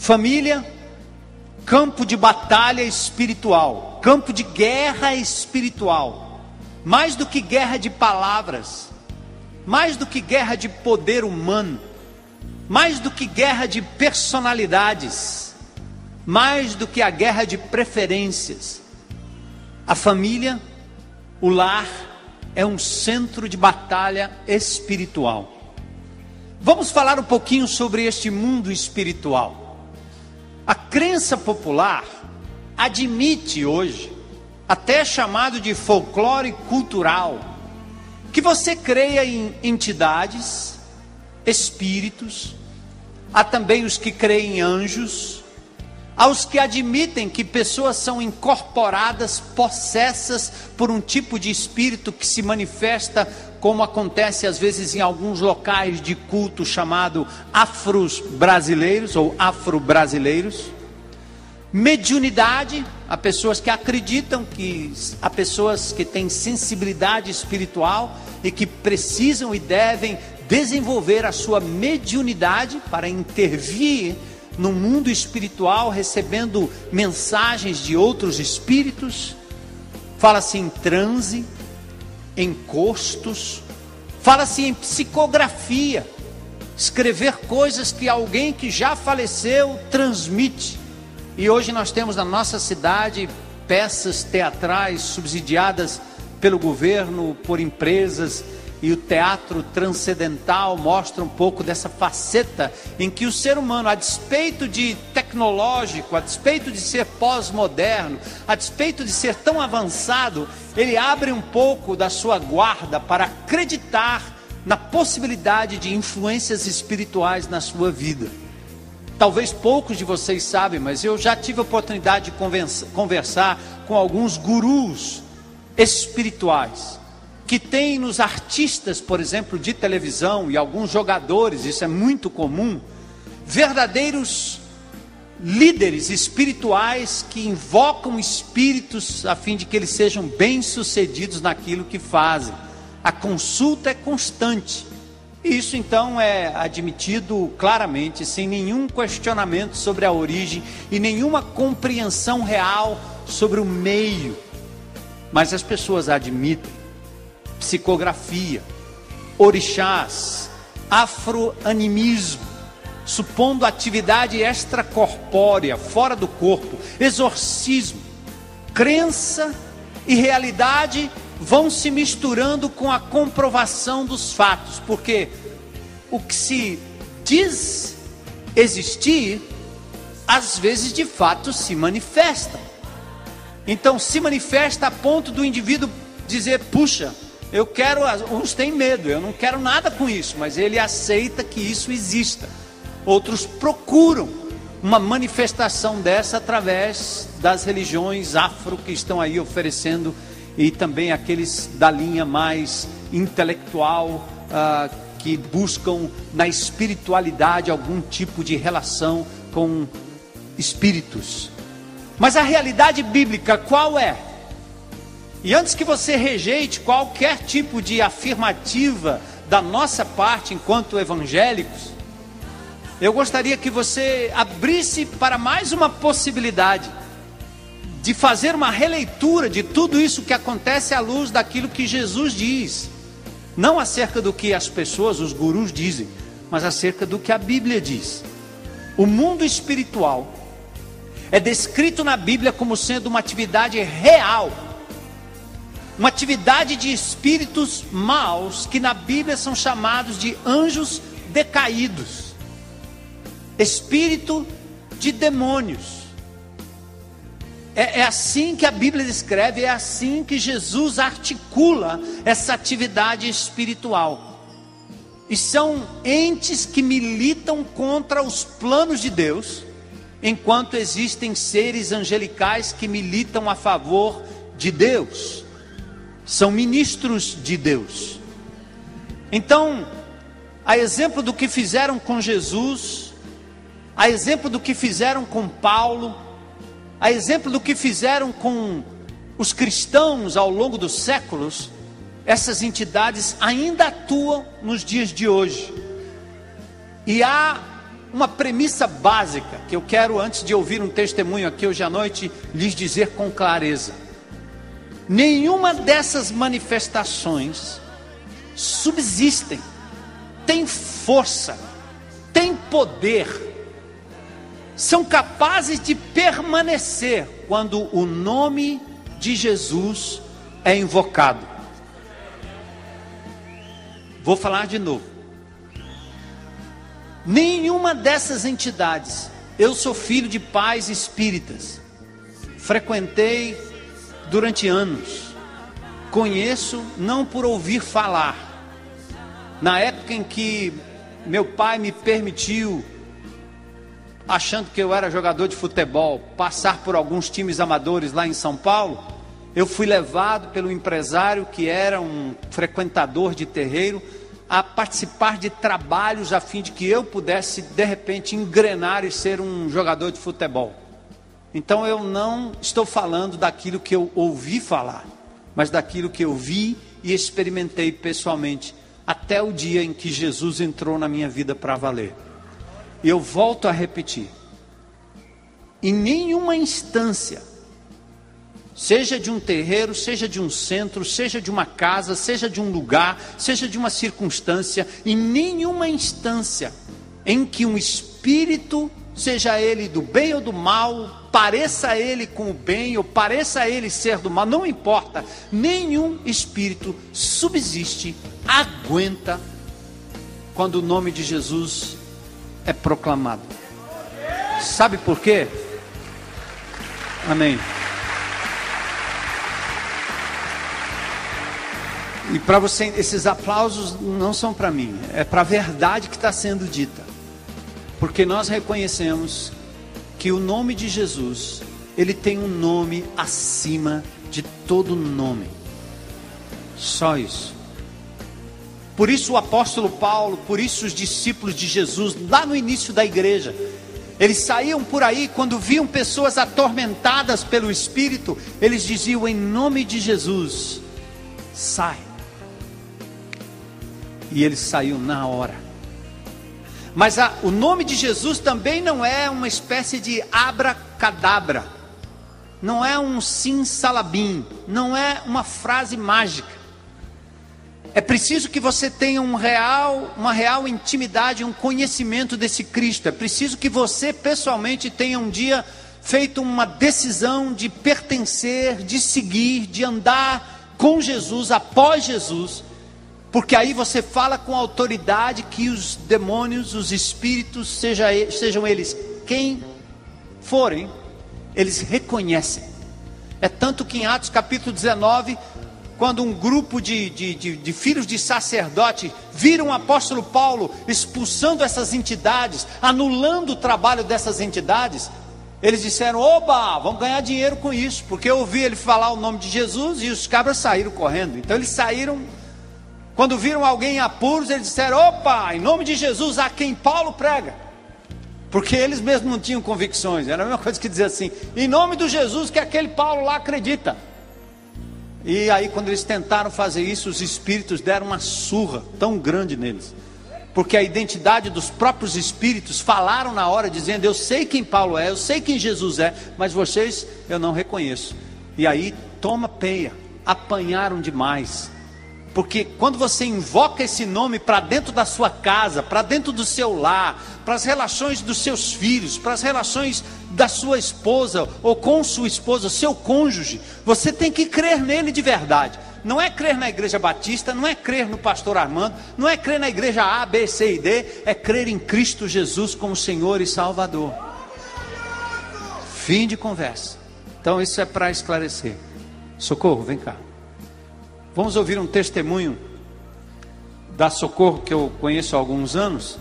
Família, campo de batalha espiritual, campo de guerra espiritual, mais do que guerra de palavras, mais do que guerra de poder humano, mais do que guerra de personalidades, mais do que a guerra de preferências. A família, o lar, é um centro de batalha espiritual. Vamos falar um pouquinho sobre este mundo espiritual. A crença popular admite hoje, até chamado de folclore cultural, que você creia em entidades, espíritos, há também os que creem em anjos, há os que admitem que pessoas são incorporadas, possessas por um tipo de espírito que se manifesta, como acontece às vezes em alguns locais de culto chamado afro-brasileiros ou afro-brasileiros. Mediunidade, há pessoas que acreditam que há pessoas que têm sensibilidade espiritual e que precisam e devem desenvolver a sua mediunidade para intervir no mundo espiritual, recebendo mensagens de outros espíritos. Fala-se em transe, encostos, fala-se em psicografia, escrever coisas que alguém que já faleceu transmite. E hoje nós temos na nossa cidade peças teatrais subsidiadas pelo governo, por empresas, e o teatro transcendental mostra um pouco dessa faceta em que o ser humano, a despeito de tecnológico, a despeito de ser pós-moderno, a despeito de ser tão avançado, ele abre um pouco da sua guarda para acreditar na possibilidade de influências espirituais na sua vida. Talvez poucos de vocês sabem, mas eu já tive a oportunidade de conversar com alguns gurus espirituais, que tem nos artistas, por exemplo, de televisão e alguns jogadores, isso é muito comum, verdadeiros líderes espirituais que invocam espíritos a fim de que eles sejam bem-sucedidos naquilo que fazem. A consulta é constante. Isso então é admitido claramente, sem nenhum questionamento sobre a origem e nenhuma compreensão real sobre o meio. Mas as pessoas admitem psicografia, orixás, afroanimismo, supondo atividade extracorpórea, fora do corpo, exorcismo, crença e realidade vão se misturando com a comprovação dos fatos, porque o que se diz existir, às vezes de fato se manifesta. Então se manifesta a ponto do indivíduo dizer, puxa, eu quero, uns têm medo, eu não quero nada com isso, mas ele aceita que isso exista. Outros procuram uma manifestação dessa através das religiões afro que estão aí oferecendo, e também aqueles da linha mais intelectual, que buscam na espiritualidade algum tipo de relação com espíritos. Mas a realidade bíblica qual é? E antes que você rejeite qualquer tipo de afirmativa da nossa parte enquanto evangélicos, eu gostaria que você abrisse para mais uma possibilidade de fazer uma releitura de tudo isso que acontece à luz daquilo que Jesus diz. Não acerca do que as pessoas, os gurus dizem, mas acerca do que a Bíblia diz. O mundo espiritual é descrito na Bíblia como sendo uma atividade real, uma atividade de espíritos maus, que na Bíblia são chamados de anjos decaídos, espírito de demônios. É assim que a Bíblia descreve, é assim que Jesus articula essa atividade espiritual. E são entes que militam contra os planos de Deus, enquanto existem seres angelicais que militam a favor de Deus. São ministros de Deus. Então, a exemplo do que fizeram com Jesus, a exemplo do que fizeram com Paulo, a exemplo do que fizeram com os cristãos ao longo dos séculos, essas entidades ainda atuam nos dias de hoje. E há uma premissa básica que eu quero, antes de ouvir um testemunho aqui hoje à noite, lhes dizer com clareza: nenhuma dessas manifestações subsistem, tem força, tem poder, são capazes de permanecer quando o nome de Jesus é invocado. Vou falar de novo. Nenhuma dessas entidades, eu sou filho de pais espíritas, frequentei durante anos, conheço não por ouvir falar. Na época em que meu pai me permitiu, achando que eu era jogador de futebol, passar por alguns times amadores lá em São Paulo, eu fui levado pelo empresário, que era um frequentador de terreiro, a participar de trabalhos a fim de que eu pudesse de repente engrenar e ser um jogador de futebol. Então eu não estou falando daquilo que eu ouvi falar, mas daquilo que eu vi e experimentei pessoalmente, até o dia em que Jesus entrou na minha vida para valer. E eu volto a repetir: em nenhuma instância, seja de um terreiro, seja de um centro, seja de uma casa, seja de um lugar, seja de uma circunstância, em nenhuma instância em que um espírito, seja ele do bem ou do mal, pareça ele com o bem ou pareça ele ser do mal, não importa, nenhum espírito subsiste, aguenta quando o nome de Jesus é proclamado. Sabe por quê? Amém. E para você, esses aplausos não são para mim, é para a verdade que está sendo dita. Porque nós reconhecemos que o nome de Jesus, ele tem um nome acima de todo nome. Só isso. Por isso o apóstolo Paulo, por isso os discípulos de Jesus, lá no início da igreja, eles saíam por aí, quando viam pessoas atormentadas pelo Espírito, eles diziam: em nome de Jesus, sai. E eles saíam na hora. Mas o nome de Jesus também não é uma espécie de abracadabra, não é um sim-salabim, não é uma frase mágica. É preciso que você tenha uma real intimidade, um conhecimento desse Cristo. É preciso que você pessoalmente tenha um dia feito uma decisão de pertencer, de seguir, de andar com Jesus, após Jesus. Porque aí você fala com autoridade que os demônios, os espíritos, sejam eles quem forem, eles reconhecem. É tanto que em Atos capítulo 19, quando um grupo de filhos de sacerdote viram o apóstolo Paulo expulsando essas entidades, anulando o trabalho dessas entidades, eles disseram: oba, vamos ganhar dinheiro com isso, porque eu ouvi ele falar o nome de Jesus e os cabras saíram correndo. Então eles saíram. Quando viram alguém em apuros, eles disseram: opa, em nome de Jesus, a quem Paulo prega. Porque eles mesmos não tinham convicções. Era a mesma coisa que dizer assim: em nome do Jesus que aquele Paulo lá acredita. E aí quando eles tentaram fazer isso, os espíritos deram uma surra tão grande neles. Porque a identidade dos próprios espíritos falaram na hora, dizendo: eu sei quem Paulo é, eu sei quem Jesus é, mas vocês eu não reconheço. E aí toma peia, apanharam demais. Porque quando você invoca esse nome para dentro da sua casa, para dentro do seu lar, para as relações dos seus filhos, para as relações da sua esposa ou com sua esposa, seu cônjuge, você tem que crer nele de verdade. Não é crer na igreja batista, não é crer no pastor Armando, não é crer na igreja A, B, C e D, é crer em Cristo Jesus como Senhor e Salvador. Fim de conversa. Então isso é para esclarecer. Socorro, vem cá. Vamos ouvir um testemunho da Socorro, que eu conheço há alguns anos.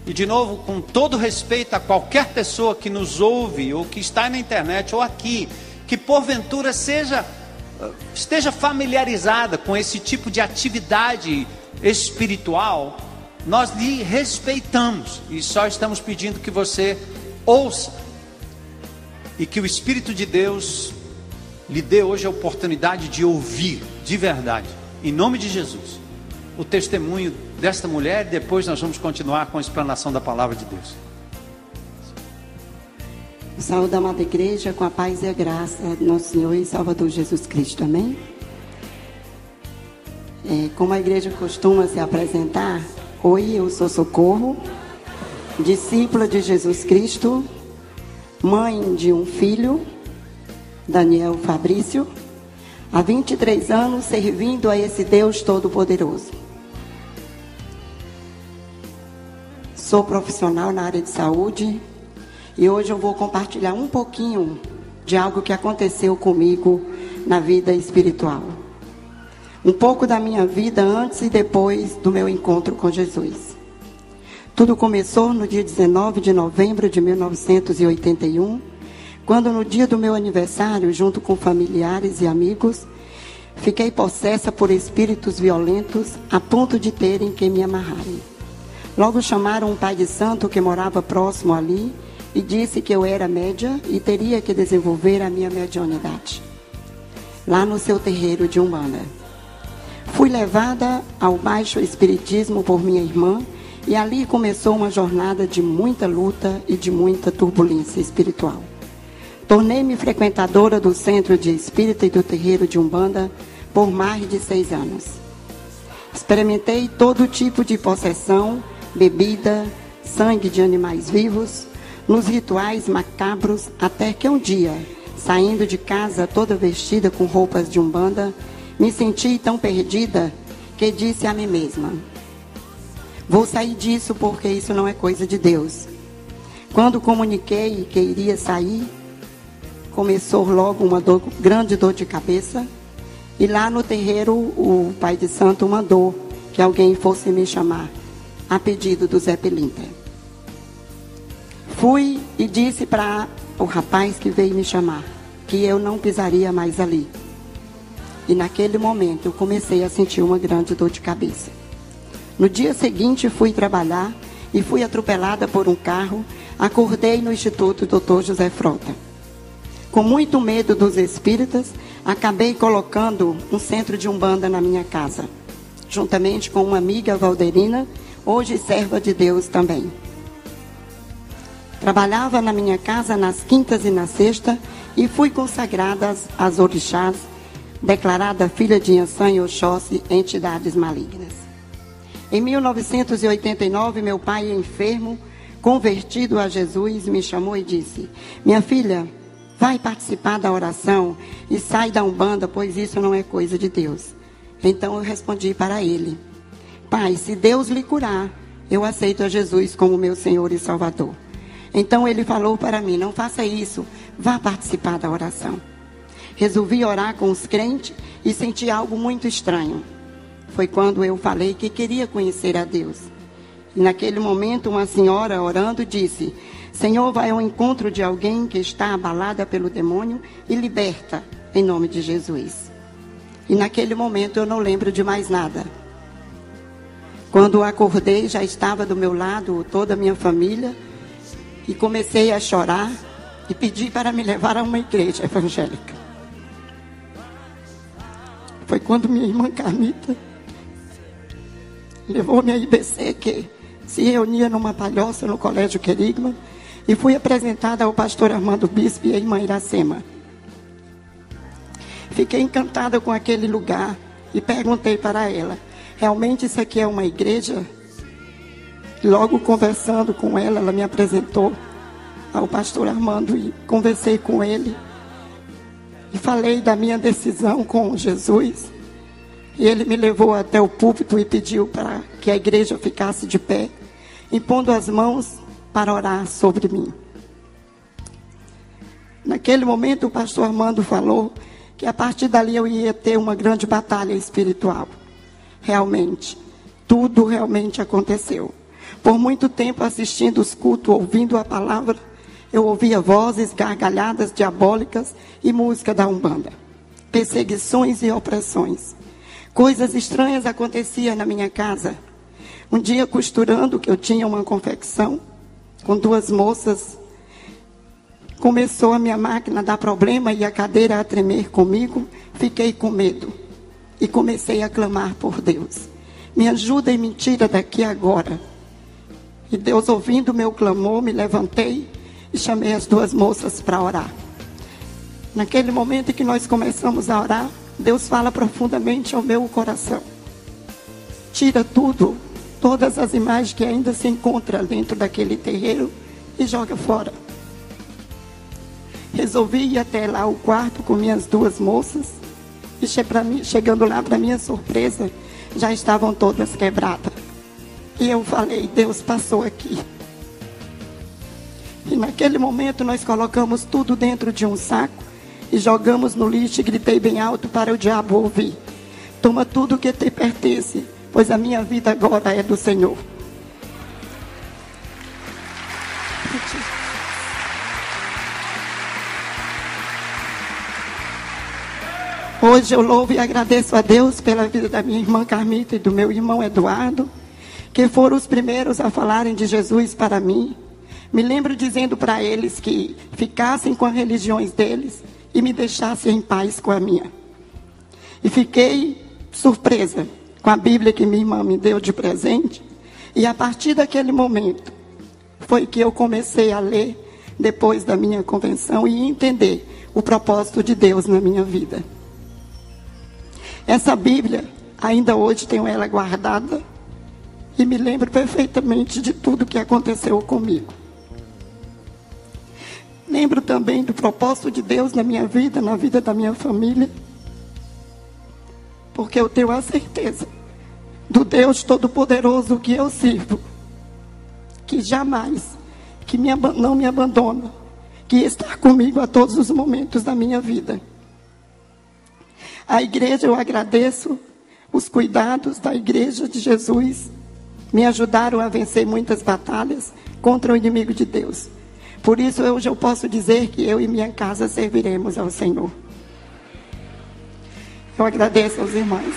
E de novo, com todo respeito a qualquer pessoa que nos ouve, ou que está na internet, ou aqui, que porventura esteja familiarizada com esse tipo de atividade espiritual, nós lhe respeitamos. E só estamos pedindo que você ouça. E que o Espírito de Deus lhe dê hoje a oportunidade de ouvir, de verdade, em nome de Jesus, o testemunho desta mulher. E depois nós vamos continuar com a explanação da palavra de Deus. Saúde a amada igreja com a paz e a graça do nosso Senhor e Salvador Jesus Cristo, amém? Como a igreja costuma se apresentar, oi, eu sou Socorro, discípula de Jesus Cristo, mãe de um filho, Daniel Fabrício, há 23 anos servindo a esse Deus Todo-Poderoso. Sou profissional na área de saúde e hoje eu vou compartilhar um pouquinho de algo que aconteceu comigo na vida espiritual. Um pouco da minha vida antes e depois do meu encontro com Jesus. Tudo começou no dia 19 de novembro de 1981, quando no dia do meu aniversário, junto com familiares e amigos, fiquei possessa por espíritos violentos a ponto de terem que me amarrarem. Logo chamaram um pai de santo que morava próximo ali e disse que eu era média e teria que desenvolver a minha mediunidade lá no seu terreiro de Umbanda. Fui levada ao baixo espiritismo por minha irmã e ali começou uma jornada de muita luta e de muita turbulência espiritual. Tornei-me frequentadora do centro de espírita e do terreiro de Umbanda por mais de 6 anos. Experimentei todo tipo de possessão, bebida, sangue de animais vivos, nos rituais macabros, até que um dia, saindo de casa toda vestida com roupas de Umbanda, me senti tão perdida que disse a mim mesma: vou sair disso porque isso não é coisa de Deus. Quando comuniquei que iria sair, começou logo uma grande dor de cabeça e lá no terreiro o pai de santo mandou que alguém fosse me chamar, a pedido do Zé Pelinter. Fui e disse para o rapaz que veio me chamar que eu não pisaria mais ali. E naquele momento eu comecei a sentir uma grande dor de cabeça. No dia seguinte fui trabalhar e fui atropelada por um carro. Acordei no Instituto Dr. José Frota. Com muito medo dos espíritas, acabei colocando um centro de Umbanda na minha casa, juntamente com uma amiga Valderina, hoje serva de Deus também. Trabalhava na minha casa nas quintas e na sexta e fui consagrada às orixás, declarada filha de Yansan e Oxóssi, entidades malignas. Em 1989, meu pai, enfermo, convertido a Jesus, me chamou e disse: minha filha, vai participar da oração e sai da Umbanda, pois isso não é coisa de Deus. Então eu respondi para ele: pai, se Deus lhe curar, eu aceito a Jesus como meu Senhor e Salvador. Então ele falou para mim: não faça isso, vá participar da oração. Resolvi orar com os crentes e senti algo muito estranho. Foi quando eu falei que queria conhecer a Deus. E naquele momento uma senhora orando disse: Senhor, vai ao encontro de alguém que está abalada pelo demônio e liberta em nome de Jesus. E naquele momento eu não lembro de mais nada. Quando acordei, já estava do meu lado toda a minha família e comecei a chorar e pedi para me levar a uma igreja evangélica. Foi quando minha irmã Carmita levou-me a IBC, que se reunia numa palhoça no Colégio Querigma, e fui apresentada ao pastor Armando Bispo e à irmã Iracema. Fiquei encantada com aquele lugar e perguntei para ela: realmente isso aqui é uma igreja? Logo conversando com ela, ela me apresentou ao pastor Armando e conversei com ele. E falei da minha decisão com Jesus. E ele me levou até o púlpito e pediu para que a igreja ficasse de pé, impondo as mãos para orar sobre mim. Naquele momento o pastor Armando falou que a partir dali eu ia ter uma grande batalha espiritual. Realmente, tudo realmente aconteceu. Por muito tempo assistindo os cultos, ouvindo a palavra, eu ouvia vozes, gargalhadas diabólicas e música da Umbanda. Perseguições e opressões. Coisas estranhas aconteciam na minha casa. Um dia, costurando, que eu tinha uma confecção com 2 moças, começou a minha máquina a dar problema e a cadeira a tremer comigo. Fiquei com medo e comecei a clamar por Deus: me ajuda e me tira daqui agora. E Deus, ouvindo o meu clamor, me levantei e chamei as duas moças para orar. Naquele momento em que nós começamos a orar, Deus fala profundamente ao meu coração. Tira tudo, todas as imagens que ainda se encontram dentro daquele terreiro e joga fora. Resolvi ir até lá o quarto com minhas duas moças e chegando lá, para minha surpresa, já estavam todas quebradas. E eu falei, Deus passou aqui. E naquele momento nós colocamos tudo dentro de um saco e jogamos no lixo e gritei bem alto para o diabo ouvir. Toma tudo que te pertence, pois a minha vida agora é do Senhor. Hoje eu louvo e agradeço a Deus pela vida da minha irmã Carmita e do meu irmão Eduardo, que foram os primeiros a falarem de Jesus para mim. Me lembro dizendo para eles que ficassem com as religiões deles e me deixassem em paz com a minha. E fiquei surpresa com a Bíblia que minha irmã me deu de presente. E a partir daquele momento, foi que eu comecei a ler, depois da minha convenção, e entender o propósito de Deus na minha vida. Essa Bíblia, ainda hoje tenho ela guardada, e me lembro perfeitamente de tudo que aconteceu comigo. Lembro também do propósito de Deus na minha vida, na vida da minha família, porque eu tenho a certeza do Deus Todo-Poderoso que eu sirvo, que jamais, não me abandona, que está comigo a todos os momentos da minha vida. A igreja, eu agradeço, os cuidados da igreja de Jesus me ajudaram a vencer muitas batalhas contra o inimigo de Deus. Por isso, hoje eu posso dizer que eu e minha casa serviremos ao Senhor. Eu agradeço aos irmãos.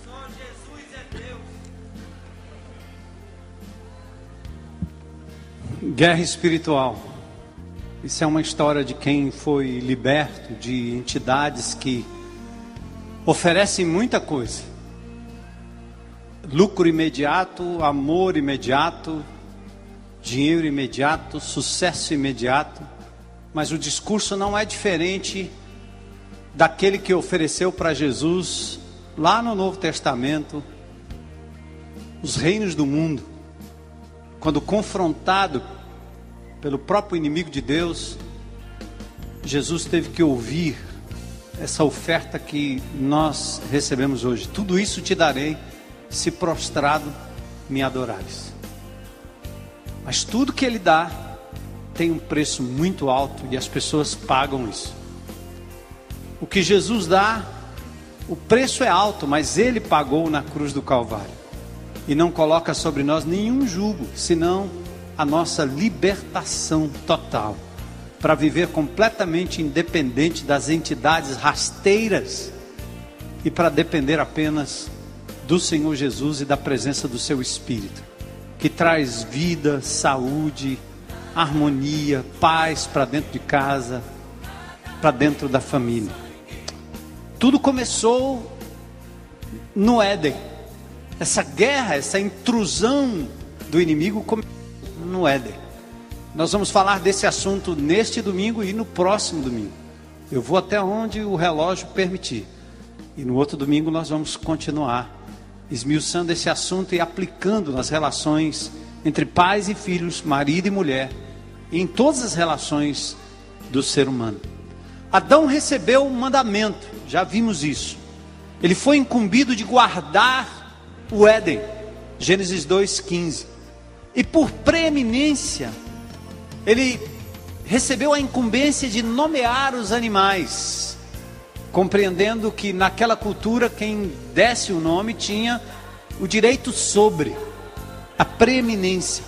Só Jesus é Deus. Guerra espiritual. Isso é uma história de quem foi liberto de entidades que oferecem muita coisa. Lucro imediato, amor imediato, dinheiro imediato, sucesso imediato. Mas o discurso não é diferente daquele que ofereceu para Jesus lá no Novo Testamento os reinos do mundo. Quando confrontado pelo próprio inimigo de Deus, Jesus teve que ouvir essa oferta que nós recebemos hoje. Tudo isso te darei, se prostrado me adorares. Mas tudo que Ele dá tem um preço muito alto e as pessoas pagam isso. O que Jesus dá, o preço é alto, mas Ele pagou na cruz do Calvário. E não coloca sobre nós nenhum jugo, senão a nossa libertação total, para viver completamente independente das entidades rasteiras e para depender apenas do Senhor Jesus e da presença do seu Espírito, que traz vida, saúde, harmonia, paz para dentro de casa, para dentro da família. Tudo começou no Éden. Essa guerra, essa intrusão do inimigo começou no Éden. Nós vamos falar desse assunto neste domingo e no próximo domingo. Eu vou até onde o relógio permitir. E no outro domingo nós vamos continuar esmiuçando esse assunto e aplicando nas relações entre pais e filhos, marido e mulher, e em todas as relações do ser humano. Adão recebeu um mandamento, já vimos isso. Ele foi incumbido de guardar o Éden, Gênesis 2:15. E por preeminência, ele recebeu a incumbência de nomear os animais, compreendendo que naquela cultura quem desse o nome tinha o direito sobre, a preeminência.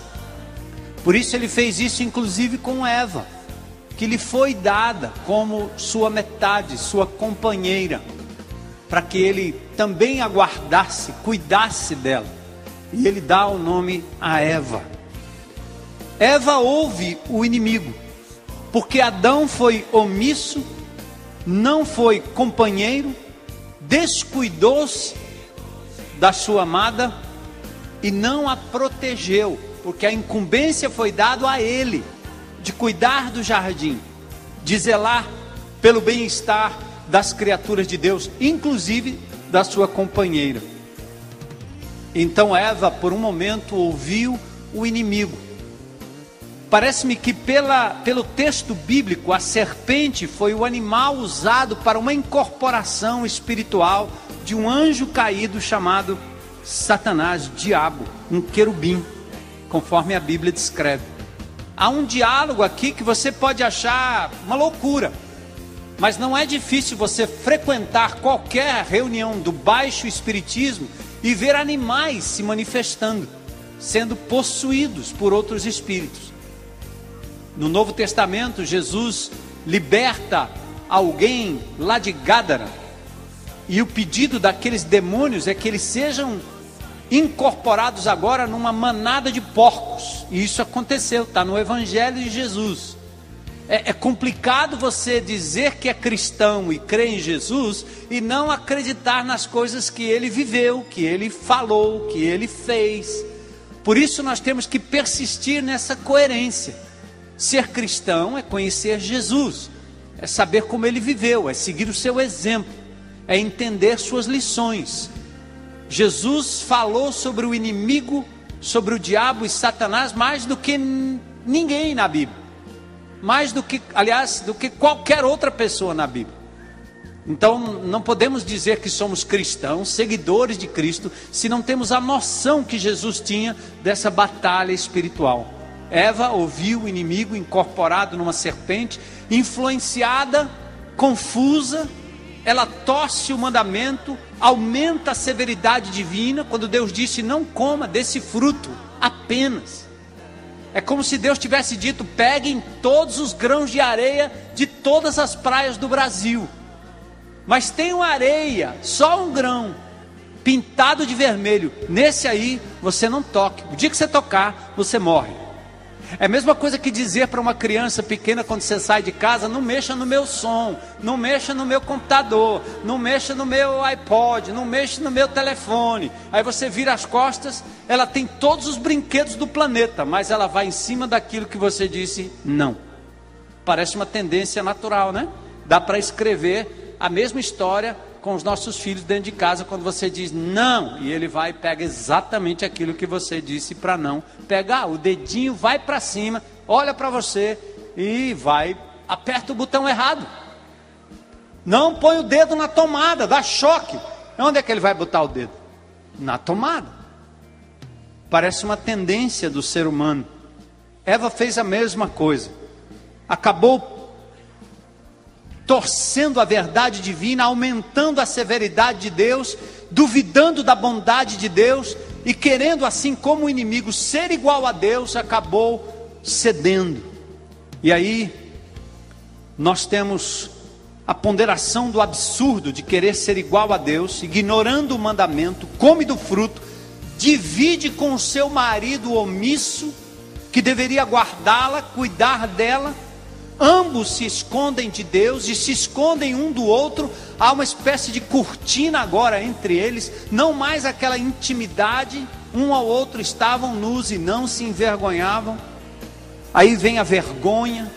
Por isso ele fez isso inclusive com Eva, que lhe foi dada como sua metade, sua companheira, para que ele também a guardasse, cuidasse dela. E ele dá o nome a Eva. Eva ouve o inimigo porque Adão foi omisso, não foi companheiro, descuidou-se da sua amada e não a protegeu, porque a incumbência foi dada a ele, de cuidar do jardim, de zelar pelo bem-estar das criaturas de Deus, inclusive da sua companheira. Então Eva, por um momento, ouviu o inimigo. Parece-me que pelo texto bíblico, a serpente foi o animal usado para uma incorporação espiritual de um anjo caído chamado Satanás, diabo, um querubim, conforme a Bíblia descreve. Há um diálogo aqui que você pode achar uma loucura, mas não é difícil você frequentar qualquer reunião do baixo espiritismo e ver animais se manifestando, sendo possuídos por outros espíritos. No Novo Testamento, Jesus liberta alguém lá de Gádara, e o pedido daqueles demônios é que eles sejam incorporados agora numa manada de porcos, e isso aconteceu, está no Evangelho de Jesus. É complicado você dizer que é cristão e crê em Jesus e não acreditar nas coisas que ele viveu, que ele falou, que ele fez. Por isso nós temos que persistir nessa coerência. Ser cristão é conhecer Jesus, é saber como ele viveu, é seguir o seu exemplo, é entender suas lições. Jesus falou sobre o inimigo, sobre o diabo e Satanás mais do que ninguém na Bíblia. Mais do que, aliás, do que qualquer outra pessoa na Bíblia. Então não podemos dizer que somos cristãos, seguidores de Cristo, se não temos a noção que Jesus tinha dessa batalha espiritual. Eva ouviu o inimigo incorporado numa serpente, influenciada, confusa, ela torce o mandamento, aumenta a severidade divina, quando Deus disse: não coma desse fruto apenas. É como se Deus tivesse dito: peguem todos os grãos de areia de todas as praias do Brasil, mas tem uma areia, só um grão, pintado de vermelho, nesse aí você não toque, o dia que você tocar, você morre. É a mesma coisa que dizer para uma criança pequena quando você sai de casa: não mexa no meu som, não mexa no meu computador, não mexa no meu iPod, não mexa no meu telefone. Aí você vira as costas, ela tem todos os brinquedos do planeta, mas ela vai em cima daquilo que você disse não. Parece uma tendência natural, né? Dá para escrever a mesma história com os nossos filhos dentro de casa, quando você diz não, e ele vai e pega exatamente aquilo que você disse para não pegar. O dedinho vai para cima, olha para você e vai, aperta o botão errado. Não põe o dedo na tomada, dá choque. Onde é que ele vai botar o dedo? Na tomada. Parece uma tendência do ser humano. Eva fez a mesma coisa, acabou torcendo a verdade divina, aumentando a severidade de Deus, duvidando da bondade de Deus, e querendo, assim como o inimigo, ser igual a Deus, acabou cedendo. E aí nós temos a ponderação do absurdo de querer ser igual a Deus, ignorando o mandamento, come do fruto, divide com o seu marido omisso, que deveria guardá-la, cuidar dela. Ambos se escondem de Deus e se escondem um do outro. Há uma espécie de cortina agora entre eles, não mais aquela intimidade. Um ao outro estavam nus e não se envergonhavam. Aí vem a vergonha,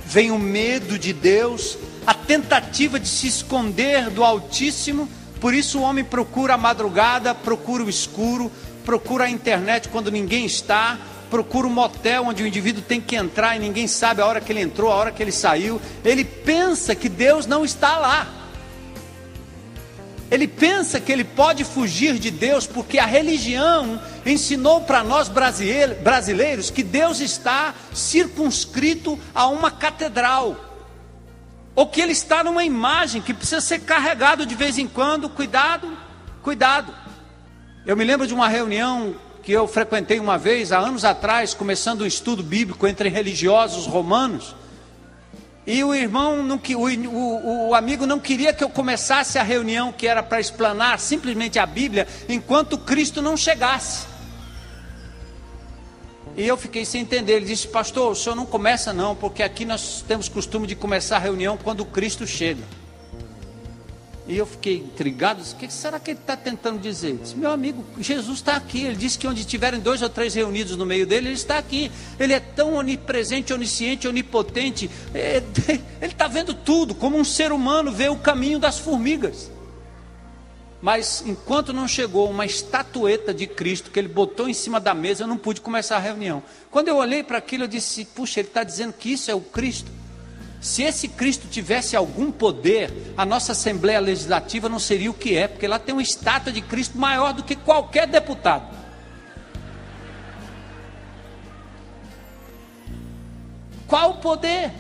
vem o medo de Deus, a tentativa de se esconder do Altíssimo. Por isso o homem procura a madrugada, procura o escuro, procura a internet quando ninguém está, procura um motel onde o indivíduo tem que entrar e ninguém sabe a hora que ele entrou, a hora que ele saiu. Ele pensa que Deus não está lá. Ele pensa que ele pode fugir de Deus, porque a religião ensinou para nós brasileiros que Deus está circunscrito a uma catedral, ou que ele está numa imagem que precisa ser carregado de vez em quando. Cuidado, cuidado. Eu me lembro de uma reunião que eu frequentei uma vez, há anos atrás, começando um estudo bíblico entre religiosos romanos, e o irmão, o amigo não queria que eu começasse a reunião, que era para explanar simplesmente a Bíblia, enquanto Cristo não chegasse. E eu fiquei sem entender. Ele disse: pastor, o senhor não começa não, porque aqui nós temos costume de começar a reunião quando Cristo chega. E eu fiquei intrigado. O que será que ele está tentando dizer? Ele disse: meu amigo, Jesus está aqui. Ele disse que onde tiverem 2 ou 3 reunidos no meio dele, ele está aqui. Ele é tão onipresente, onisciente, onipotente. Ele está vendo tudo, como um ser humano vê o caminho das formigas. Mas enquanto não chegou uma estatueta de Cristo que ele botou em cima da mesa, eu não pude começar a reunião. Quando eu olhei para aquilo, eu disse: puxa, ele está dizendo que isso é o Cristo. Se esse Cristo tivesse algum poder, a nossa Assembleia Legislativa não seria o que é, porque lá tem uma estátua de Cristo maior do que qualquer deputado. Qual o poder?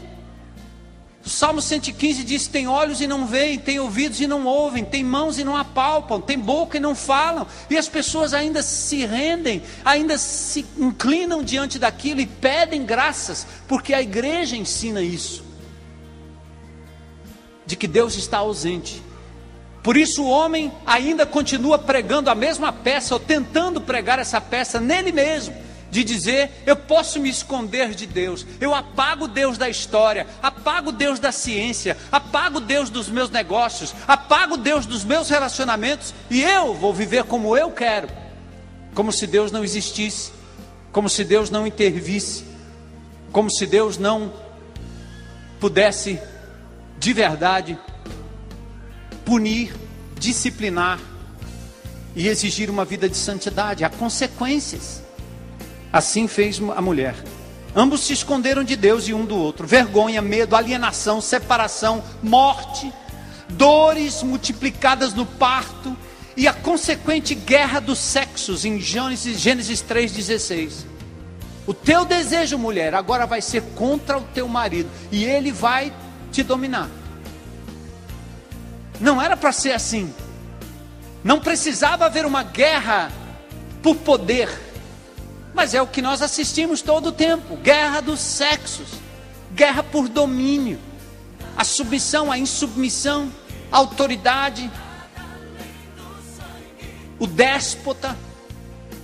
O Salmo 115 diz: tem olhos e não veem, tem ouvidos e não ouvem, tem mãos e não apalpam, tem boca e não falam. E as pessoas ainda se rendem, ainda se inclinam diante daquilo e pedem graças, porque a igreja ensina isso, de que Deus está ausente. Por isso o homem ainda continua pregando a mesma peça, ou tentando pregar essa peça nele mesmo, de dizer: eu posso me esconder de Deus, eu apago Deus da história, apago Deus da ciência, apago Deus dos meus negócios, apago Deus dos meus relacionamentos, e eu vou viver como eu quero, como se Deus não existisse, como se Deus não intervisse, como se Deus não pudesse de verdade punir, disciplinar e exigir uma vida de santidade. Há consequências. Assim fez a mulher. Ambos se esconderam de Deus e um do outro. Vergonha, medo, alienação, separação, morte, dores multiplicadas no parto e a consequente guerra dos sexos em Gênesis 3,16. O teu desejo, mulher, agora vai ser contra o teu marido e ele vai te dominar. Não era para ser assim. Não precisava haver uma guerra por poder. Mas é o que nós assistimos todo o tempo: guerra dos sexos, guerra por domínio, a submissão, a insubmissão, a autoridade, o déspota,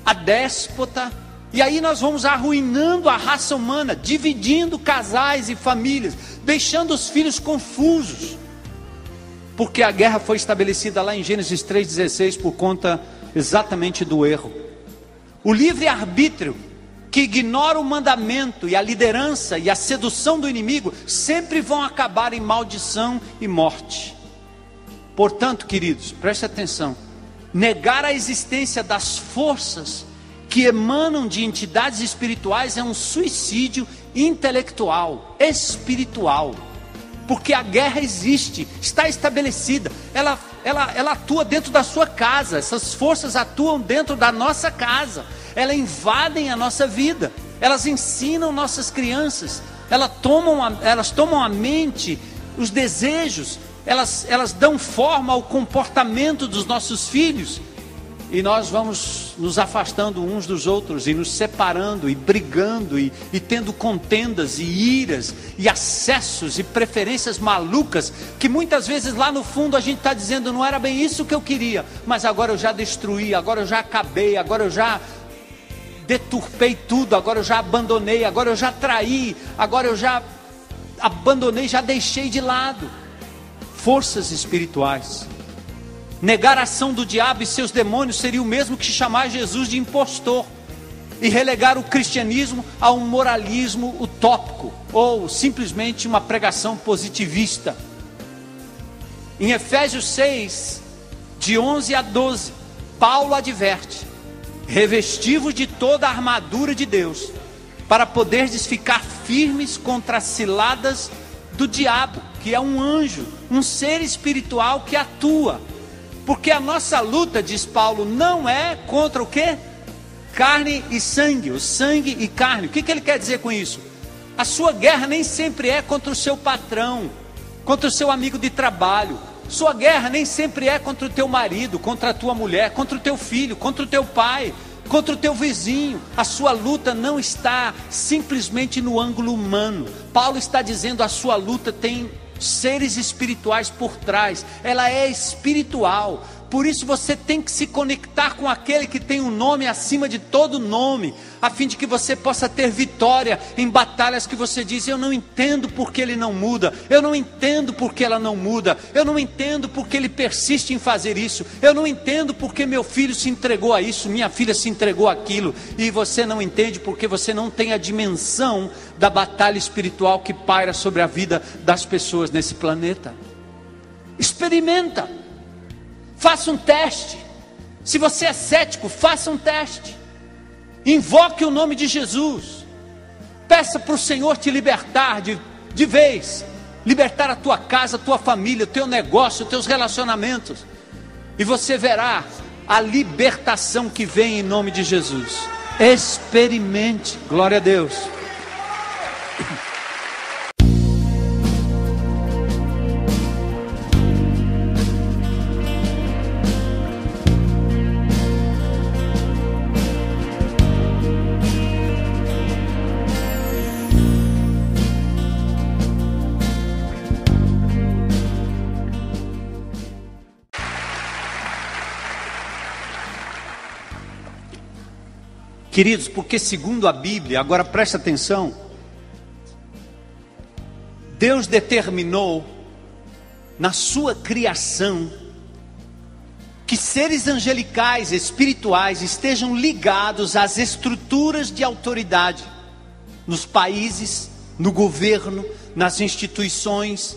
a déspota. E aí nós vamos arruinando a raça humana, dividindo casais e famílias, deixando os filhos confusos, porque a guerra foi estabelecida lá em Gênesis 3,16 por conta exatamente do erro. O livre-arbítrio, que ignora o mandamento e a liderança e a sedução do inimigo, sempre vão acabar em maldição e morte. Portanto, queridos, preste atenção: negar a existência das forças que emanam de entidades espirituais é um suicídio intelectual, espiritual. Porque a guerra existe, está estabelecida, ela atua dentro da sua casa, essas forças atuam dentro da nossa casa, elas invadem a nossa vida, elas ensinam nossas crianças, elas tomam a mente, os desejos, elas dão forma ao comportamento dos nossos filhos, e nós vamos nos afastando uns dos outros, e nos separando, e brigando, e tendo contendas, e iras, e acessos, e preferências malucas, que muitas vezes lá no fundo a gente está dizendo: não era bem isso que eu queria, mas agora eu já destruí, agora eu já acabei, agora eu já deturpei tudo, agora eu já abandonei, agora eu já traí, agora eu já abandonei, já deixei de lado. Forças espirituais. Negar a ação do diabo e seus demônios seria o mesmo que chamar Jesus de impostor e relegar o cristianismo a um moralismo utópico ou simplesmente uma pregação positivista. Em Efésios 6, de 11 a 12, Paulo adverte: revesti-vos de toda a armadura de Deus, para poderdes ficar firmes contra as ciladas do diabo, que é um anjo, um ser espiritual que atua. Porque a nossa luta, diz Paulo, não é contra o quê? Carne e sangue, o sangue e carne. O que ele quer dizer com isso? A sua guerra nem sempre é contra o seu patrão, contra o seu amigo de trabalho. Sua guerra nem sempre é contra o teu marido, contra a tua mulher, contra o teu filho, contra o teu pai, contra o teu vizinho. A sua luta não está simplesmente no ângulo humano. Paulo está dizendo: a sua luta tem seres espirituais por trás, ela é espiritual. Por isso você tem que se conectar com aquele que tem um nome acima de todo nome, a fim de que você possa ter vitória em batalhas que você diz: eu não entendo porque ele não muda, eu não entendo porque ela não muda, eu não entendo porque ele persiste em fazer isso, eu não entendo porque meu filho se entregou a isso, minha filha se entregou àquilo. E você não entende porque você não tem a dimensão da batalha espiritual que paira sobre a vida das pessoas nesse planeta. Experimenta, faça um teste. Se você é cético, faça um teste. Invoque o nome de Jesus. Peça para o Senhor te libertar de vez. Libertar a tua casa, a tua família, o teu negócio, os teus relacionamentos. E você verá a libertação que vem em nome de Jesus. Experimente. Glória a Deus. Queridos, porque segundo a Bíblia, agora presta atenção, Deus determinou na sua criação que seres angelicais, espirituais, estejam ligados às estruturas de autoridade, nos países, no governo, nas instituições,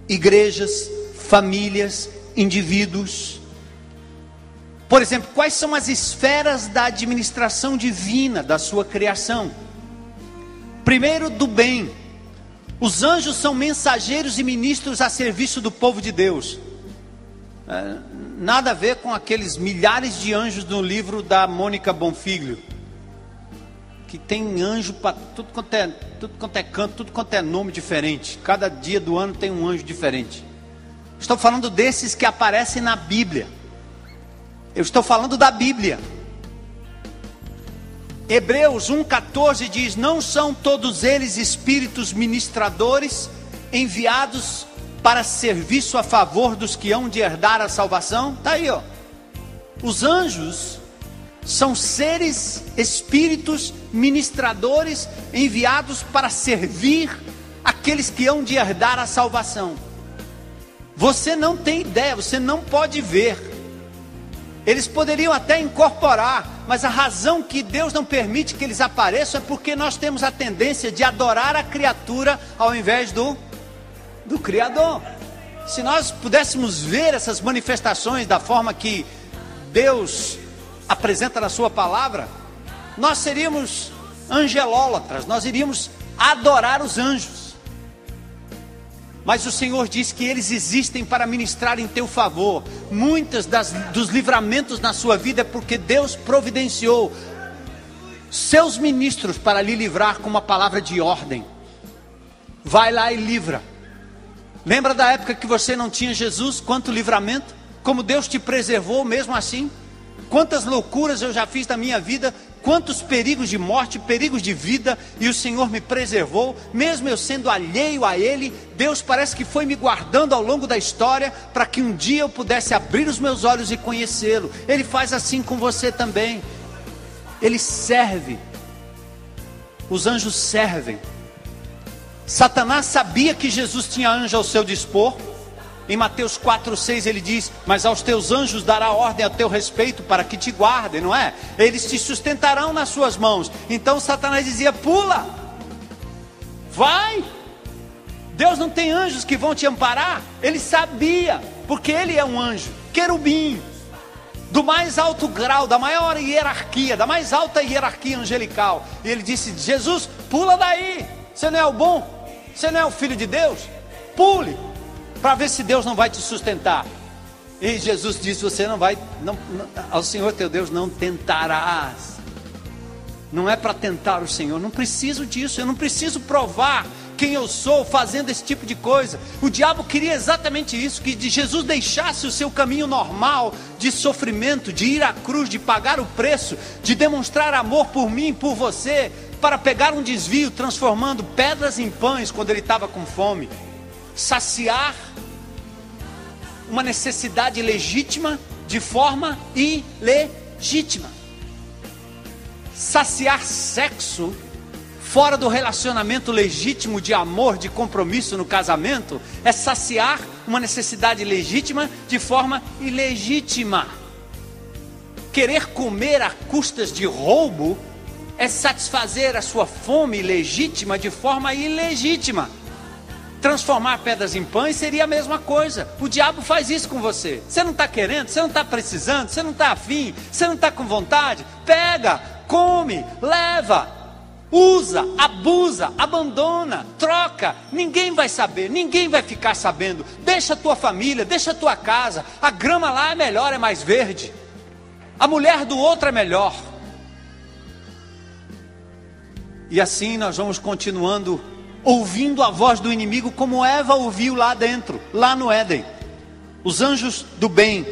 igrejas, famílias, indivíduos. Por exemplo, quais são as esferas da administração divina da sua criação? Primeiro, do bem. Os anjos são mensageiros e ministros a serviço do povo de Deus. Nada a ver com aqueles milhares de anjos no livro da Mônica Bonfiglio, que tem anjo para tudo quanto é canto, tudo quanto é nome diferente. Cada dia do ano tem um anjo diferente. Estou falando desses que aparecem na Bíblia. Eu estou falando da Bíblia. Hebreus 1,14 diz: não são todos eles espíritos ministradores, enviados para serviço a favor dos que hão de herdar a salvação? Está aí, ó. Os anjos são seres, espíritos ministradores, enviados para servir aqueles que hão de herdar a salvação. Você não tem ideia, você não pode ver. Eles poderiam até incorporar, mas a razão que Deus não permite que eles apareçam é porque nós temos a tendência de adorar a criatura ao invés do Criador. Se nós pudéssemos ver essas manifestações da forma que Deus apresenta na sua palavra, nós seríamos angelólatras, nós iríamos adorar os anjos. Mas o Senhor diz que eles existem para ministrar em teu favor. Muitas dos livramentos na sua vida é porque Deus providenciou seus ministros para lhe livrar com uma palavra de ordem. Vai lá e livra. Lembra da época que você não tinha Jesus? Quanto livramento? Como Deus te preservou mesmo assim? Quantas loucuras eu já fiz na minha vida, quantos perigos de morte, perigos de vida, e o Senhor me preservou, mesmo eu sendo alheio a Ele. Deus parece que foi me guardando ao longo da história, para que um dia eu pudesse abrir os meus olhos e conhecê-lo. Ele faz assim com você também. Ele serve. Os anjos servem. Satanás sabia que Jesus tinha anjo ao seu dispor. Em Mateus 4,6 ele diz: mas aos teus anjos dará ordem a teu respeito para que te guardem, não é? Eles te sustentarão nas suas mãos. Então Satanás dizia: pula, vai. Deus não tem anjos que vão te amparar? Ele sabia, porque ele é um anjo, querubim, do mais alto grau, da maior hierarquia, da mais alta hierarquia angelical. E ele disse: Jesus, pula daí. Você não é o bom? Você não é o filho de Deus? Pule, para ver se Deus não vai te sustentar. E Jesus disse: você não vai, ao Senhor teu Deus não tentarás. Não é para tentar o Senhor, não preciso disso. Eu não preciso provar quem eu sou fazendo esse tipo de coisa. O diabo queria exatamente isso, que Jesus deixasse o seu caminho normal de sofrimento, de ir à cruz, de pagar o preço, de demonstrar amor por mim, por você, para pegar um desvio, transformando pedras em pães quando ele estava com fome, saciar uma necessidade legítima de forma ilegítima. Saciar sexo fora do relacionamento legítimo de amor, de compromisso no casamento, é saciar uma necessidade legítima de forma ilegítima. Querer comer a custas de roubo é satisfazer a sua fome legítima de forma ilegítima. Transformar pedras em pães seria a mesma coisa. O diabo faz isso com você. Você não está querendo, você não está precisando, você não está afim, você não está com vontade. Pega, come, leva, usa, abusa, abandona, troca. Ninguém vai saber, ninguém vai ficar sabendo. Deixa a tua família, deixa a tua casa. A grama lá é melhor, é mais verde. A mulher do outro é melhor. E assim nós vamos continuando ouvindo a voz do inimigo, como Eva ouviu lá dentro, lá no Éden. Os anjos do bem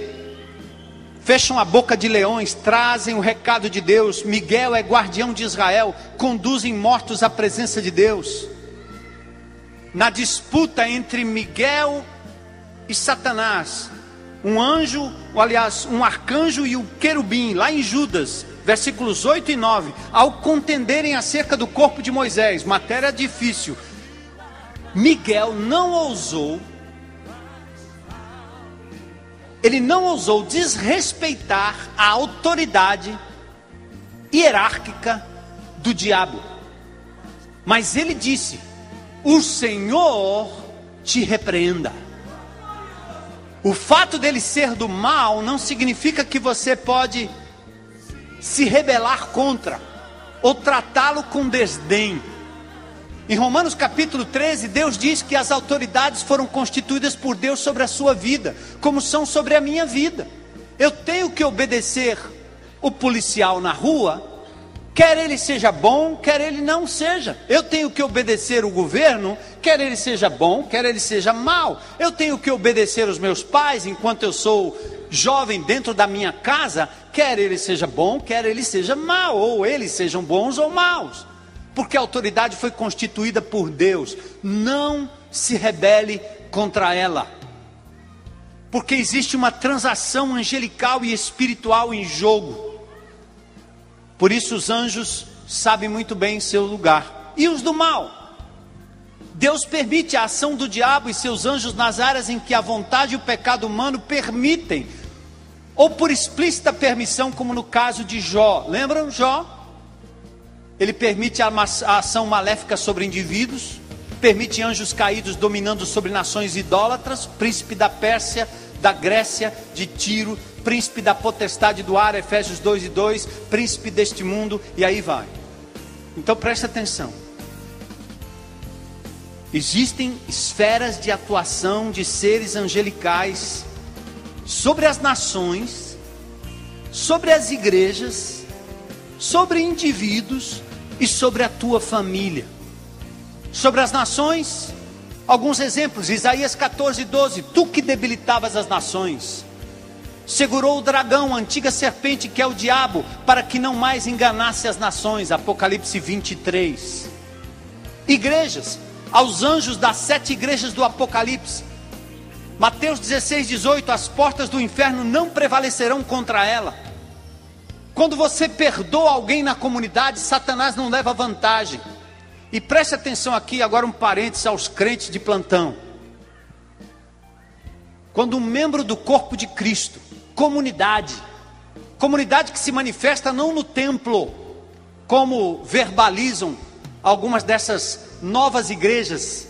fecham a boca de leões, trazem o recado de Deus. Miguel é guardião de Israel, conduzem mortos à presença de Deus. Na disputa entre Miguel e Satanás, um anjo, aliás, um arcanjo e um querubim, lá em Judas, versículos 8 e 9, ao contenderem acerca do corpo de Moisés, matéria difícil, Miguel não ousou desrespeitar a autoridade hierárquica do diabo, mas ele disse: o Senhor te repreenda. O fato dele ser do mal não significa que você pode se rebelar contra ou tratá-lo com desdém. Em Romanos capítulo 13, Deus diz que as autoridades foram constituídas por Deus sobre a sua vida, como são sobre a minha vida. Eu tenho que obedecer o policial na rua, quer ele seja bom, quer ele não seja. Eu tenho que obedecer o governo, quer ele seja bom, quer ele seja mau. Eu tenho que obedecer os meus pais enquanto eu sou jovem dentro da minha casa, quer ele seja bom, quer ele seja mau, ou eles sejam bons ou maus, porque a autoridade foi constituída por Deus. Não se rebele contra ela, porque existe uma transação angelical e espiritual em jogo. Por isso os anjos sabem muito bem seu lugar. E os do mal? Deus permite a ação do diabo e seus anjos nas áreas em que a vontade e o pecado humano permitem, ou por explícita permissão, como no caso de Jó. Lembram Jó? Ele permite a ação maléfica sobre indivíduos, permite anjos caídos dominando sobre nações idólatras, príncipe da Pérsia, da Grécia, de Tiro, príncipe da potestade do ar, Efésios 2:2, príncipe deste mundo, e aí vai. Então preste atenção. Existem esferas de atuação de seres angelicais sobre as nações, sobre as igrejas, sobre indivíduos e sobre a tua família. Sobre as nações, alguns exemplos. Isaías 14:12, tu que debilitavas as nações, segurou o dragão, a antiga serpente que é o diabo, para que não mais enganasse as nações. Apocalipse 23. Igrejas, aos anjos das 7 igrejas do Apocalipse. Mateus 16:18, as portas do inferno não prevalecerão contra ela. Quando você perdoa alguém na comunidade, Satanás não leva vantagem. E preste atenção aqui, agora um parênteses aos crentes de plantão. Quando um membro do corpo de Cristo, comunidade que se manifesta não no templo, como verbalizam algumas dessas novas igrejas,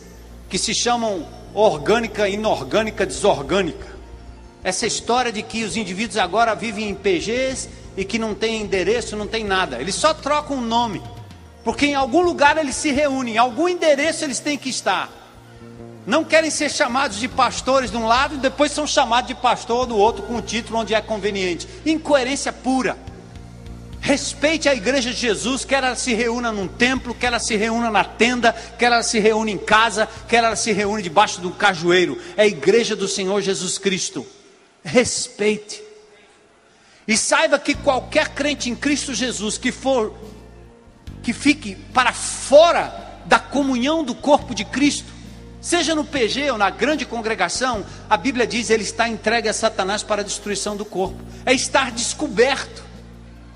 que se chamam orgânica, inorgânica, desorgânica. Essa história de que os indivíduos agora vivem em PGs e que não tem endereço, não tem nada. Eles só trocam um nome, porque em algum lugar eles se reúnem, em algum endereço eles têm que estar. Não querem ser chamados de pastores de um lado e depois são chamados de pastor do outro, com o título onde é conveniente. Incoerência pura. Respeite a igreja de Jesus, quer ela se reúna num templo, quer ela se reúna na tenda, quer ela se reúna em casa, quer ela se reúna debaixo de um cajueiro. É a igreja do Senhor Jesus Cristo. Respeite. E saiba que qualquer crente em Cristo Jesus que fique para fora da comunhão do corpo de Cristo, seja no PG ou na grande congregação, a Bíblia diz, ele está entregue a Satanás para a destruição do corpo. É estar descoberto.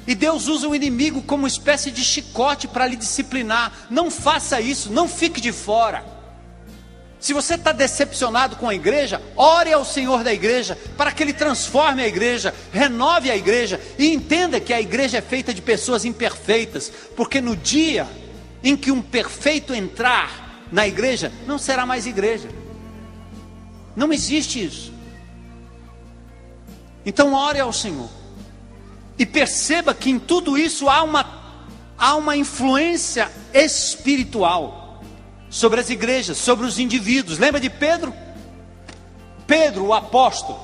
E Deus usa o inimigo como uma espécie de chicote para lhe disciplinar. Não faça isso, não fique de fora. Se você está decepcionado com a igreja, ore ao Senhor da igreja, para que Ele transforme a igreja, renove a igreja, e entenda que a igreja é feita de pessoas imperfeitas, porque no dia em que um perfeito entrar na igreja, não será mais igreja. Não existe isso. Então ore ao Senhor, e perceba que em tudo isso há uma influência espiritual sobre as igrejas, sobre os indivíduos. Lembra de Pedro? Pedro, o apóstolo,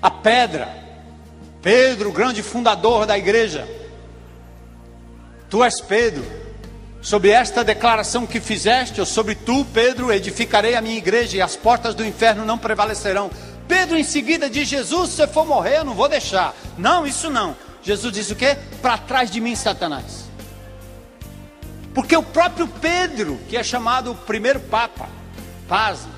a pedra. Pedro, o grande fundador da igreja. Tu és Pedro. Sobre esta declaração que fizeste, ou sobre tu, Pedro, edificarei a minha igreja, e as portas do inferno não prevalecerão. Pedro em seguida diz, Jesus, se você for morrer, eu não vou deixar. Não, isso não. Jesus disse o quê? Para trás de mim, Satanás. Porque o próprio Pedro, que é chamado o primeiro Papa, pasme,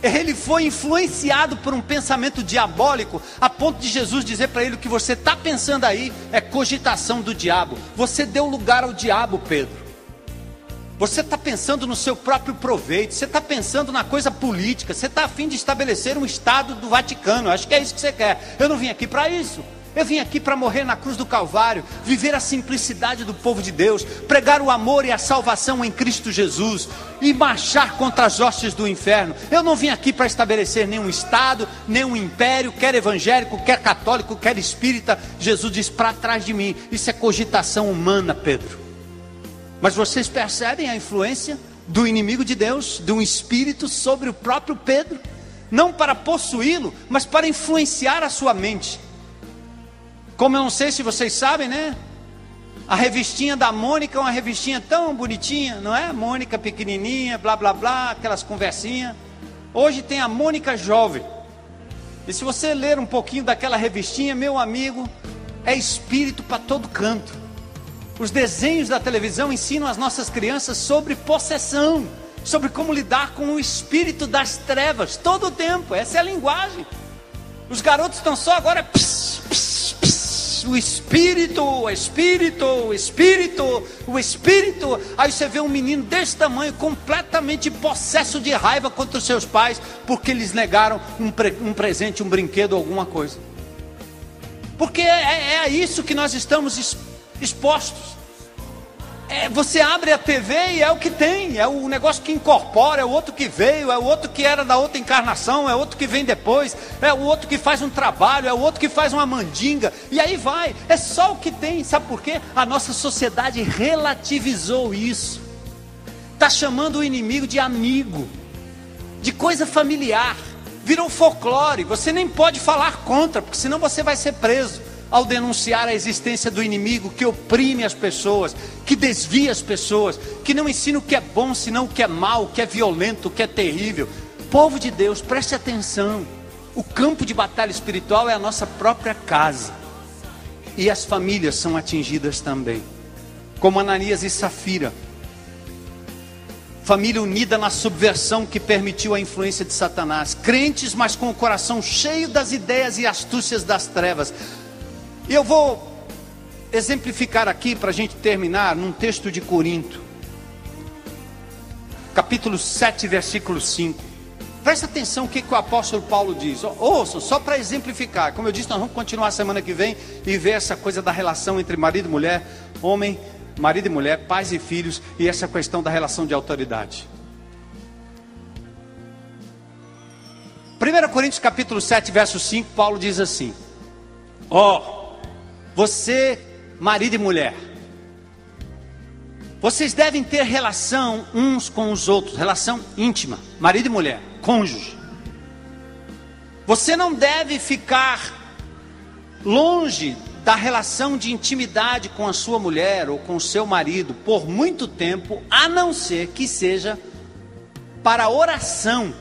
ele foi influenciado por um pensamento diabólico, a ponto de Jesus dizer para ele, o que você está pensando aí é cogitação do diabo. Você deu lugar ao diabo, Pedro. Você está pensando no seu próprio proveito, você está pensando na coisa política, você está a fim de estabelecer um Estado do Vaticano. Acho que é isso que você quer. Eu não vim aqui para isso. Eu vim aqui para morrer na cruz do Calvário, viver a simplicidade do povo de Deus, pregar o amor e a salvação em Cristo Jesus, e marchar contra as hostes do inferno. Eu não vim aqui para estabelecer nenhum Estado, nenhum império, quer evangélico, quer católico, quer espírita. Jesus diz, para trás de mim. Isso é cogitação humana, Pedro. Mas vocês percebem a influência do inimigo de Deus, de um espírito sobre o próprio Pedro? Não para possuí-lo, mas para influenciar a sua mente. Como eu não sei se vocês sabem, né? A revistinha da Mônica é uma revistinha tão bonitinha, não é? Mônica pequenininha, blá blá blá, aquelas conversinhas. Hoje tem a Mônica Jovem. E se você ler um pouquinho daquela revistinha, meu amigo, é espírito para todo canto. Os desenhos da televisão ensinam as nossas crianças sobre possessão, sobre como lidar com o espírito das trevas, todo o tempo. Essa é a linguagem. Os garotos estão só agora... o espírito, o espírito, o espírito, o espírito. Aí você vê um menino desse tamanho, completamente possesso de raiva contra os seus pais, porque eles negaram um presente, um brinquedo, alguma coisa. Porque é a isso que nós estamos expostos. Você abre a TV e é o que tem, é o negócio que incorpora, é o outro que veio, é o outro que era da outra encarnação, é o outro que vem depois, é o outro que faz um trabalho, é o outro que faz uma mandinga, e aí vai, é só o que tem. Sabe por quê? A nossa sociedade relativizou isso, está chamando o inimigo de amigo, de coisa familiar, virou folclore. Você nem pode falar contra, porque senão você vai ser preso. Ao denunciar a existência do inimigo que oprime as pessoas, que desvia as pessoas, que não ensina o que é bom, senão o que é mal, o que é violento, o que é terrível. Povo de Deus, preste atenção. O campo de batalha espiritual é a nossa própria casa. E as famílias são atingidas também. Como Ananias e Safira. Família unida na subversão que permitiu a influência de Satanás. Crentes, mas com o coração cheio das ideias e astúcias das trevas. E eu vou exemplificar aqui, para a gente terminar, num texto de Corinto, capítulo 7, versículo 5. Presta atenção o que o apóstolo Paulo diz. Ouçam, só para exemplificar. Como eu disse, nós vamos continuar semana que vem e ver essa coisa da relação entre marido e mulher, homem, marido e mulher, pais e filhos, e essa questão da relação de autoridade. 1 Coríntios capítulo 7, verso 5, Paulo diz assim: você, marido e mulher, vocês devem ter relação uns com os outros, relação íntima, marido e mulher, cônjuge. Você não deve ficar longe da relação de intimidade com a sua mulher ou com o seu marido por muito tempo, a não ser que seja para oração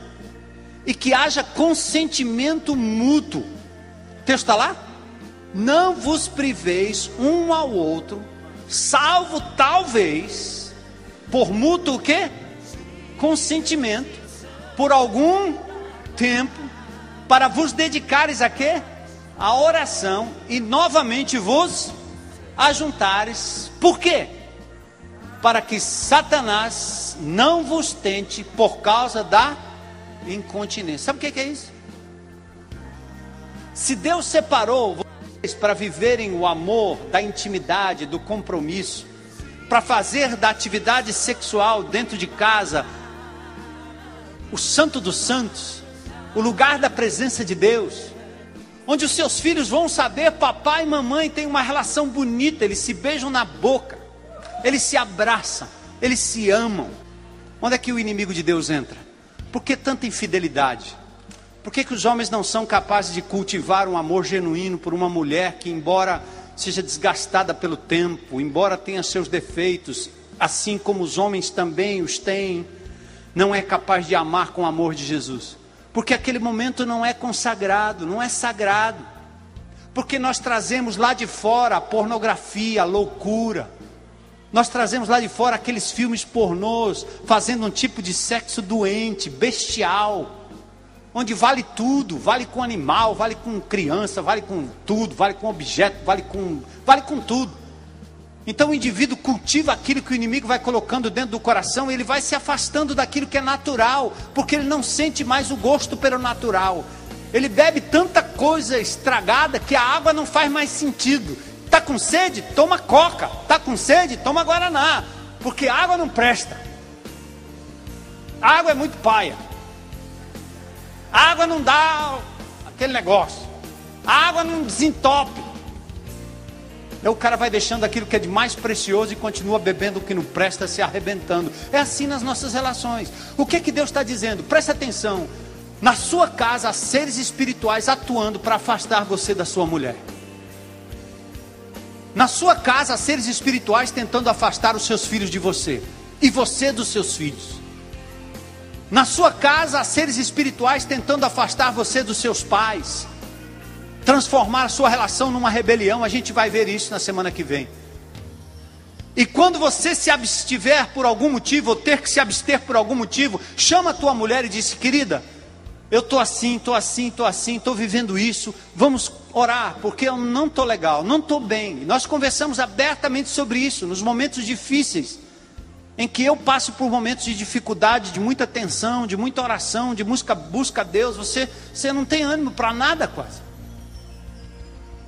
e que haja consentimento mútuo. O texto está lá? Não vos priveis um ao outro, salvo talvez por mútuo o quê? consentimento por algum tempo para vos dedicares a quê? A oração e novamente vos ajuntares. Por quê? Para que Satanás não vos tente por causa da incontinência. Sabe o que é isso? Se Deus separou vocês para viverem o amor, da intimidade, do compromisso, para fazer da atividade sexual dentro de casa o santo dos santos, o lugar da presença de Deus, onde os seus filhos vão saber, papai e mamãe têm uma relação bonita, eles se beijam na boca, eles se abraçam, eles se amam. Onde é que o inimigo de Deus entra? Por que tanta infidelidade? Por que os homens não são capazes de cultivar um amor genuíno por uma mulher que, embora seja desgastada pelo tempo, embora tenha seus defeitos, assim como os homens também os têm, não é capaz de amar com o amor de Jesus? Porque aquele momento não é consagrado, não é sagrado. Porque nós trazemos lá de fora a pornografia, a loucura. Nós trazemos lá de fora aqueles filmes pornôs, fazendo um tipo de sexo doente, bestial, onde vale tudo, vale com animal, vale com criança, vale com tudo, vale com objeto, vale com tudo. Então o indivíduo cultiva aquilo que o inimigo vai colocando dentro do coração, e ele vai se afastando daquilo que é natural, porque ele não sente mais o gosto pelo natural. Ele bebe tanta coisa estragada que a água não faz mais sentido. Está com sede? Toma coca. Está com sede? Toma guaraná. Porque a água não presta. A água é muito paia. A água não dá aquele negócio. A água não desentope. Aí o cara vai deixando aquilo que é de mais precioso e continua bebendo o que não presta, se arrebentando. É assim nas nossas relações. O que é que Deus está dizendo? Presta atenção. Na sua casa há seres espirituais atuando para afastar você da sua mulher. Na sua casa há seres espirituais tentando afastar os seus filhos de você, e você dos seus filhos. Na sua casa há seres espirituais tentando afastar você dos seus pais, transformar a sua relação numa rebelião. A gente vai ver isso na semana que vem. E quando você se abstiver por algum motivo, ou ter que se abster por algum motivo, chama a tua mulher e diz: querida, eu estou assim, estou vivendo isso, vamos orar, porque eu não estou legal, não estou bem. E nós conversamos abertamente sobre isso, nos momentos difíceis, em que eu passo por momentos de dificuldade, de muita tensão, de muita oração, de busca a Deus, você não tem ânimo para nada quase.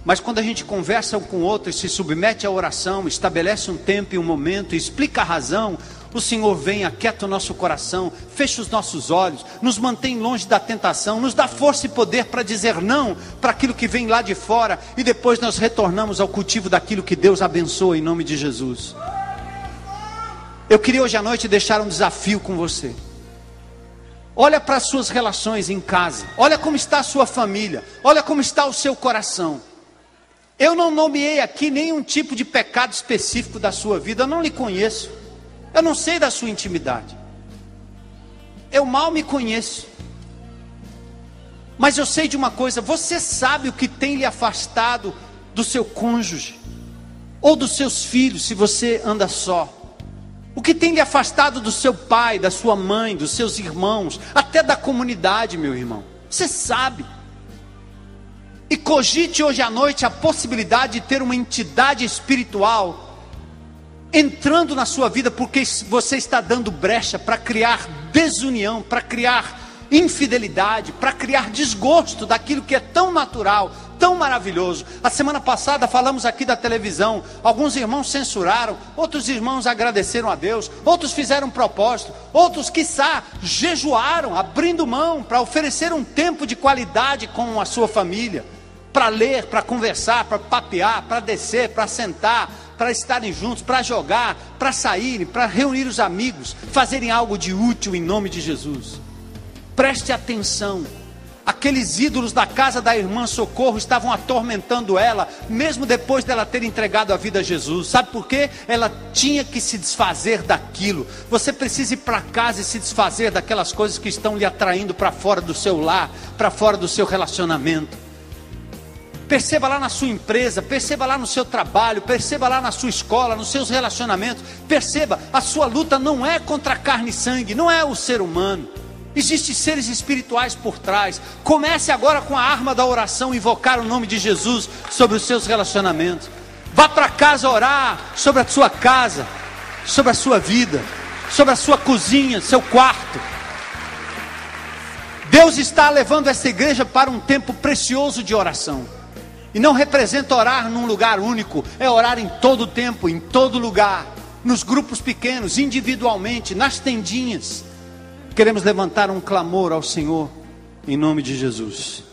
Mas quando a gente conversa um com o outro e se submete à oração, estabelece um tempo e um momento, e explica a razão, o Senhor vem, aquieta o nosso coração, fecha os nossos olhos, nos mantém longe da tentação, nos dá força e poder para dizer não para aquilo que vem lá de fora, e depois nós retornamos ao cultivo daquilo que Deus abençoa em nome de Jesus. Eu queria hoje à noite deixar um desafio com você. Olha para as suas relações em casa, olha como está a sua família, olha como está o seu coração. Eu não nomeei aqui nenhum tipo de pecado específico da sua vida, eu não lhe conheço. Eu não sei da sua intimidade. Eu mal me conheço. Mas eu sei de uma coisa: você sabe o que tem lhe afastado do seu cônjuge, ou dos seus filhos, se você anda só. O que tem lhe afastado do seu pai, da sua mãe, dos seus irmãos, até da comunidade, meu irmão. Você sabe. E cogite hoje à noite a possibilidade de ter uma entidade espiritual entrando na sua vida, porque você está dando brecha para criar desunião, para criar infidelidade, para criar desgosto daquilo que é tão natural, tão maravilhoso. A semana passada falamos aqui da televisão, alguns irmãos censuraram, outros irmãos agradeceram a Deus, outros fizeram um propósito, outros quiçá jejuaram, abrindo mão para oferecer um tempo de qualidade com a sua família, para ler, para conversar, para papear, para descer, para sentar, para estarem juntos, para jogar, para saírem, para reunir os amigos, fazerem algo de útil em nome de Jesus. Preste atenção. Aqueles ídolos da casa da irmã Socorro estavam atormentando ela, mesmo depois dela ter entregado a vida a Jesus. Sabe por quê? Ela tinha que se desfazer daquilo. Você precisa ir para casa e se desfazer daquelas coisas que estão lhe atraindo para fora do seu lar, para fora do seu relacionamento. Perceba lá na sua empresa, perceba lá no seu trabalho, perceba lá na sua escola, nos seus relacionamentos. Perceba, a sua luta não é contra carne e sangue, não é o ser humano. Existem seres espirituais por trás. Comece agora com a arma da oração, invocar o nome de Jesus sobre os seus relacionamentos. Vá para casa orar sobre a sua casa, sobre a sua vida, sobre a sua cozinha, seu quarto. Deus está levando essa igreja para um tempo precioso de oração. E não representa orar num lugar único, é orar em todo tempo, em todo lugar, nos grupos pequenos, individualmente, nas tendinhas. Queremos levantar um clamor ao Senhor, em nome de Jesus.